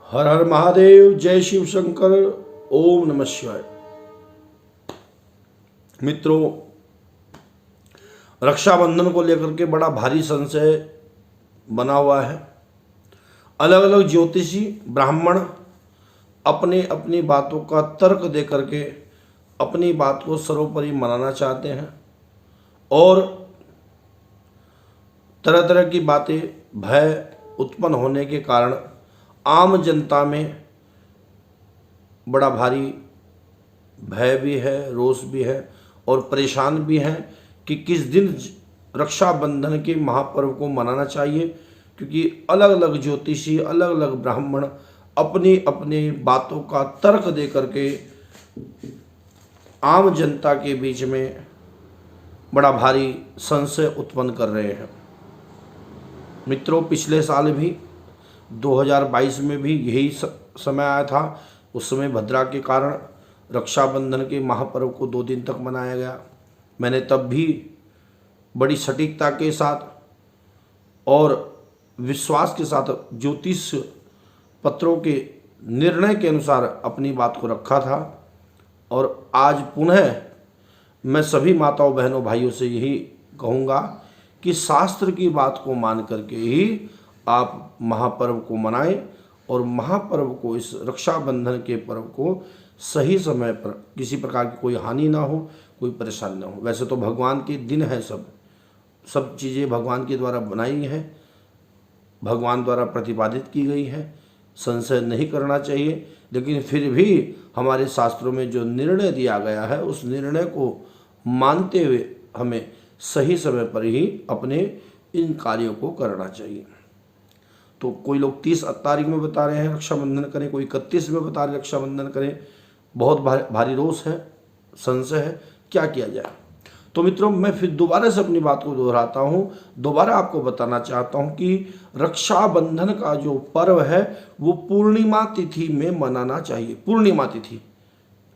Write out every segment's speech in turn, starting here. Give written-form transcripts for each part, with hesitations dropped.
हर हर महादेव, जय शिव शंकर, ओम नमः शिवाय। मित्रों, रक्षाबंधन को लेकर के बड़ा भारी संशय बना हुआ है। अलग अलग ज्योतिषी ब्राह्मण अपनी अपनी बातों का तर्क दे करके अपनी बात को सर्वोपरि मनाना चाहते हैं और तरह तरह की बातें भय उत्पन्न होने के कारण आम जनता में बड़ा भारी भय भी है, रोष भी है और परेशान भी हैं कि किस दिन रक्षाबंधन के महापर्व को मनाना चाहिए, क्योंकि अलग अलग ज्योतिषी अलग अलग ब्राह्मण अपनी अपनी बातों का तर्क दे करके आम जनता के बीच में बड़ा भारी संशय उत्पन्न कर रहे हैं। मित्रों, पिछले साल भी 2022 में भी यही समय आया था। उस समय भद्रा के कारण रक्षाबंधन के महापर्व को 2 दिन तक मनाया गया। मैंने तब भी बड़ी सटीकता के साथ और विश्वास के साथ ज्योतिष पत्रों के निर्णय के अनुसार अपनी बात को रखा था और आज पुनः मैं सभी माताओं बहनों भाइयों से यही कहूँगा कि शास्त्र की बात को मान करके ही आप महापर्व को मनाएं और महापर्व को, इस रक्षाबंधन के पर्व को सही समय पर किसी प्रकार की कोई हानि ना हो, कोई परेशानी ना हो। वैसे तो भगवान के दिन है, सब चीज़ें भगवान के द्वारा बनाई हैं, भगवान द्वारा प्रतिपादित की गई है, संशय नहीं करना चाहिए। लेकिन फिर भी हमारे शास्त्रों में जो निर्णय दिया गया है उस निर्णय को मानते हुए हमें सही समय पर ही अपने इन कार्यों को करना चाहिए। तो कोई लोग 30 तारीख में बता रहे हैं रक्षाबंधन करें, कोई 31 में बता रहे हैं रक्षाबंधन करें। बहुत भारी रोष है, संशय है, क्या किया जाए। तो मित्रों, मैं फिर दोबारा से अपनी बात को दोहराता हूँ, दोबारा आपको बताना चाहता हूँ कि रक्षाबंधन का जो पर्व है वो पूर्णिमा तिथि में मनाना चाहिए। पूर्णिमा तिथि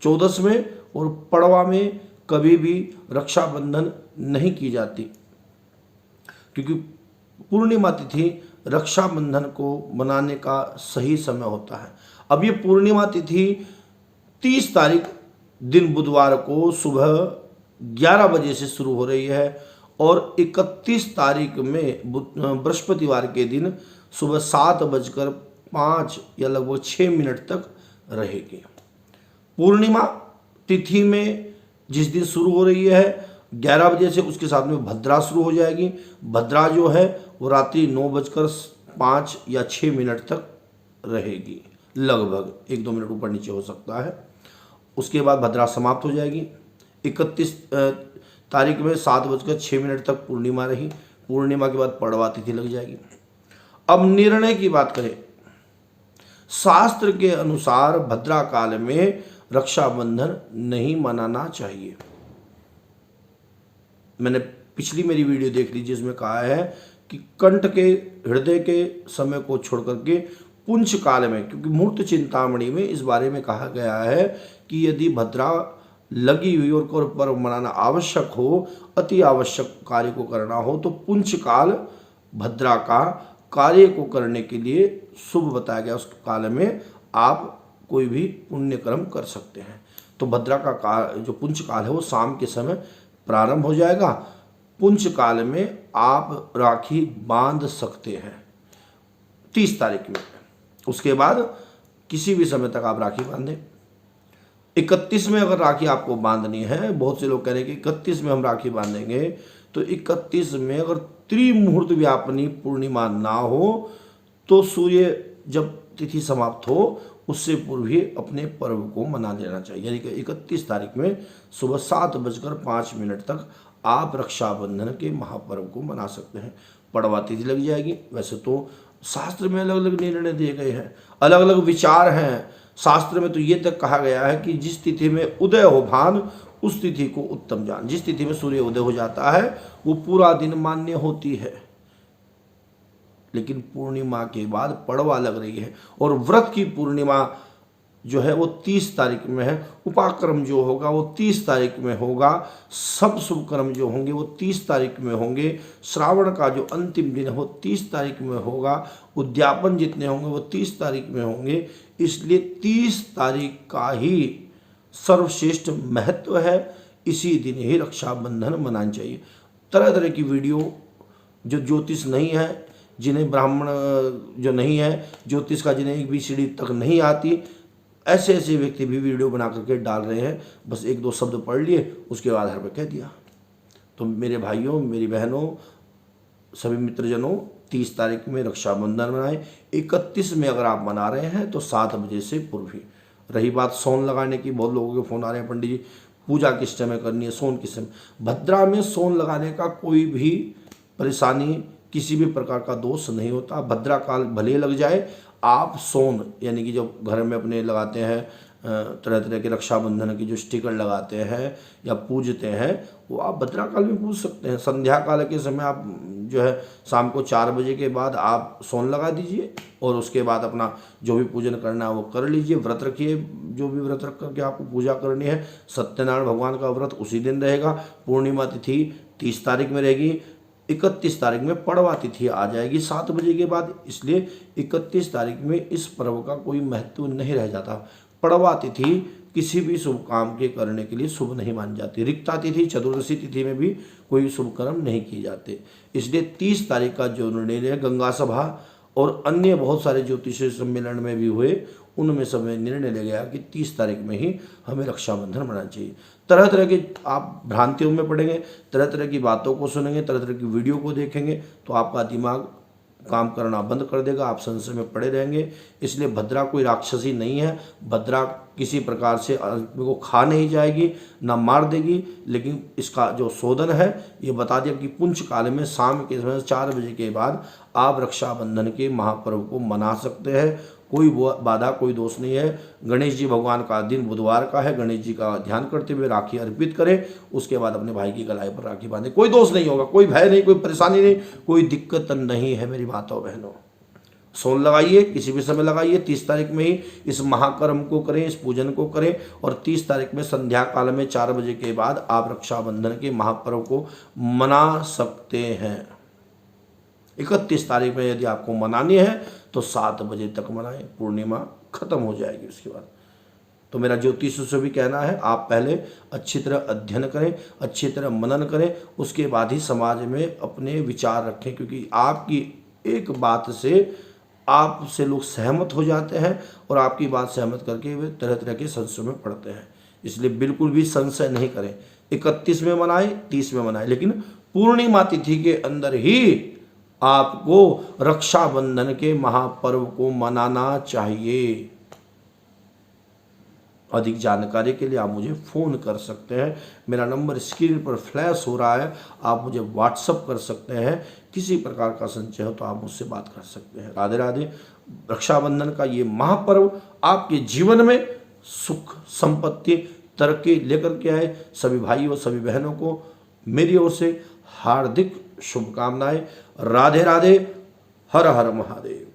14 में और पड़वा में कभी भी रक्षाबंधन नहीं की जाती, क्योंकि पूर्णिमा तिथि रक्षाबंधन को मनाने का सही समय होता है। अब ये पूर्णिमा तिथि 30 तारीख दिन बुधवार को सुबह 11 बजे से शुरू हो रही है और 31 तारीख में बृहस्पतिवार के दिन सुबह 7:05 या लगभग 6 मिनट तक रहेगी। पूर्णिमा तिथि में जिस दिन शुरू हो रही है 11 बजे से, उसके साथ में भद्रा शुरू हो जाएगी। भद्रा जो है वो रात्रि 9:05 या 6 मिनट तक रहेगी, लगभग 1-2 मिनट ऊपर नीचे हो सकता है। उसके बाद भद्रा समाप्त हो जाएगी। 31 तारीख में 7:06 तक पूर्णिमा रही। पूर्णिमा के बाद पड़वा तिथि लग जाएगी। अब निर्णय की बात करें, शास्त्र के अनुसार भद्रा काल में रक्षाबंधन नहीं मनाना चाहिए। मैंने पिछली मेरी वीडियो देख ली जिसमें कहा है कि कंठ के हृदय के समय को छोड़ करके पुंछ काल में, क्योंकि मूर्त चिंतामणि में इस बारे में कहा गया है कि यदि भद्रा लगी हुई और पर्व मनाना आवश्यक हो, अति आवश्यक कार्य को करना हो, तो पुंछ काल भद्रा का कार्य को करने के लिए शुभ बताया गया। उस काल में आप कोई भी पुण्य कर्म कर सकते हैं। तो भद्रा का जो पुंछ काल है वो शाम के समय प्रारंभ हो जाएगा। पुंछ काल में आप राखी बांध सकते हैं 30 तारीख में। उसके बाद किसी भी समय तक आप राखी बांधें। 31 में अगर राखी आपको बांधनी है, बहुत से लोग कह रहे हैं कि 31 में हम राखी बांधेंगे, तो 31 में अगर त्रिमुहूर्त व्यापनी पूर्णिमा ना हो तो सूर्य जब तिथि समाप्त हो उससे पूर्व ही अपने पर्व को मना लेना चाहिए। यानी कि 31 तारीख में सुबह 7:05 तक आप रक्षाबंधन के महापर्व को मना सकते हैं। पड़वा तिथि लग जाएगी। वैसे तो शास्त्र में अलग अलग निर्णय दिए गए हैं, अलग अलग विचार हैं। शास्त्र में तो ये तक कहा गया है कि जिस तिथि में उदय हो भान उस तिथि को उत्तम जान। जिस तिथि में सूर्य उदय हो जाता है वो पूरा दिन मान्य होती है। लेकिन पूर्णिमा के बाद पड़वा लग रही है और व्रत की पूर्णिमा जो है वो 30 तारीख में है। उपाकर्म जो होगा वो 30 तारीख में होगा। सब शुभ कर्म जो होंगे वो 30 तारीख में होंगे। श्रावण का जो अंतिम दिन है वो 30 तारीख में होगा। उद्यापन जितने होंगे वो 30 तारीख में होंगे। इसलिए 30 तारीख का ही सर्वश्रेष्ठ महत्व है। इसी दिन ही रक्षाबंधन मनाना चाहिए। तरह तरह की वीडियो जो ज्योतिष नहीं है, जिन्हें ब्राह्मण जो नहीं है ज्योतिष का, जिन्हें ABCD तक नहीं आती, ऐसे ऐसे व्यक्ति भी वीडियो बना करके डाल रहे हैं। बस एक दो शब्द पढ़ लिए, उसके आधार पर कह दिया। तो मेरे भाइयों, मेरी बहनों, सभी मित्रजनों, 30 तारीख में रक्षाबंधन मनाएं। 31 में अगर आप मना रहे हैं तो 7 बजे से पूर्व ही। रही बात सोन लगाने की, बहुत लोगों के फ़ोन आ रहे हैं, पंडित जी पूजा किस समय करनी है, सोन किस समय। भद्रा में सोन लगाने का कोई भी परेशानी, किसी भी प्रकार का दोष नहीं होता। भद्रा काल भले लग जाए, आप सोन यानी कि जो घर में अपने लगाते हैं तरह तरह के रक्षाबंधन की जो स्टिकर लगाते हैं या पूजते हैं, वो आप भद्रा काल में पूज सकते हैं। संध्या काल के समय आप जो है शाम को 4 बजे के बाद आप सोन लगा दीजिए और उसके बाद अपना जो भी पूजन करना है वो कर लीजिए। व्रत रखिए, जो भी व्रत रख करके आपको पूजा करनी है। सत्यनारायण भगवान का व्रत उसी दिन रहेगा। पूर्णिमा तिथि 30 तारीख में रहेगी। 31 तारीख में पड़वा तिथि आ जाएगी 7 बजे के बाद। इसलिए 31 तारीख में इस पर्व का कोई महत्व नहीं रह जाता। पड़वा तिथि किसी भी शुभ काम के करने के लिए शुभ नहीं मानी जाती। रिक्ता तिथि, चतुर्दशी तिथि में भी कोई शुभ कर्म नहीं किए जाते। इसलिए 30 तारीख का जो निर्णय गंगा सभा और अन्य बहुत सारे ज्योतिषीय सम्मेलन में भी हुए, उनमें सब निर्णय ले गया कि 30 तारीख में ही हमें रक्षाबंधन मनाना चाहिए। तरह तरह के आप भ्रांतियों में पड़ेंगे, तरह तरह की बातों को सुनेंगे, तरह तरह की वीडियो को देखेंगे तो आपका दिमाग काम करना बंद कर देगा, आप संशय में पड़े रहेंगे। इसलिए भद्रा कोई राक्षसी नहीं है। भद्रा किसी प्रकार से आदमी को खा नहीं जाएगी, ना मार देगी। लेकिन इसका जो शोधन है ये बता दिया कि पुंछ काल में शाम के समय 4 बजे के बाद आप रक्षाबंधन के महापर्व को मना सकते हैं। कोई बाधा, कोई दोष नहीं है। गणेश जी भगवान का दिन बुधवार का है। गणेश जी का ध्यान करते हुए राखी अर्पित करें, उसके बाद अपने भाई की कलाई पर राखी बांधें। कोई दोष नहीं होगा, कोई भय नहीं, कोई परेशानी नहीं, कोई दिक्कत नहीं है मेरी माताओं बहनों। सोन लगाइए, किसी भी समय लगाइए। 30 तारीख में ही इस महाकर्म को करें, इस पूजन को करें। और 30 तारीख में संध्या काल में 4 बजे के बाद आप रक्षाबंधन के महापर्व को मना सकते हैं। 31 तारीख में यदि आपको मनानी है तो 7 बजे तक मनाएं, पूर्णिमा खत्म हो जाएगी उसके बाद। तो मेरा ज्योतिषियों से भी कहना है, आप पहले अच्छी तरह अध्ययन करें, अच्छी तरह मनन करें, उसके बाद ही समाज में अपने विचार रखें। क्योंकि आपकी एक बात से आपसे लोग सहमत हो जाते हैं और आपकी बात सहमत करके वे तरह तरह के संशय में पड़ते हैं। इसलिए बिल्कुल भी संशय नहीं करें। 31 में मनाएं, 30 में मनाएं, लेकिन पूर्णिमा तिथि के अंदर ही आपको रक्षाबंधन के महापर्व को मनाना चाहिए। अधिक जानकारी के लिए आप मुझे फ़ोन कर सकते हैं। मेरा नंबर स्क्रीन पर फ्लैश हो रहा है, आप मुझे व्हाट्सअप कर सकते हैं। किसी प्रकार का संशय हो तो आप मुझसे बात कर सकते हैं। राधे राधे। रक्षाबंधन का ये महापर्व आपके जीवन में सुख, संपत्ति, तरक्की लेकर के आए। सभी भाइयों, सभी बहनों को मेरी ओर से हार्दिक शुभकामनाएं। राधे राधे। हर हर महादेव।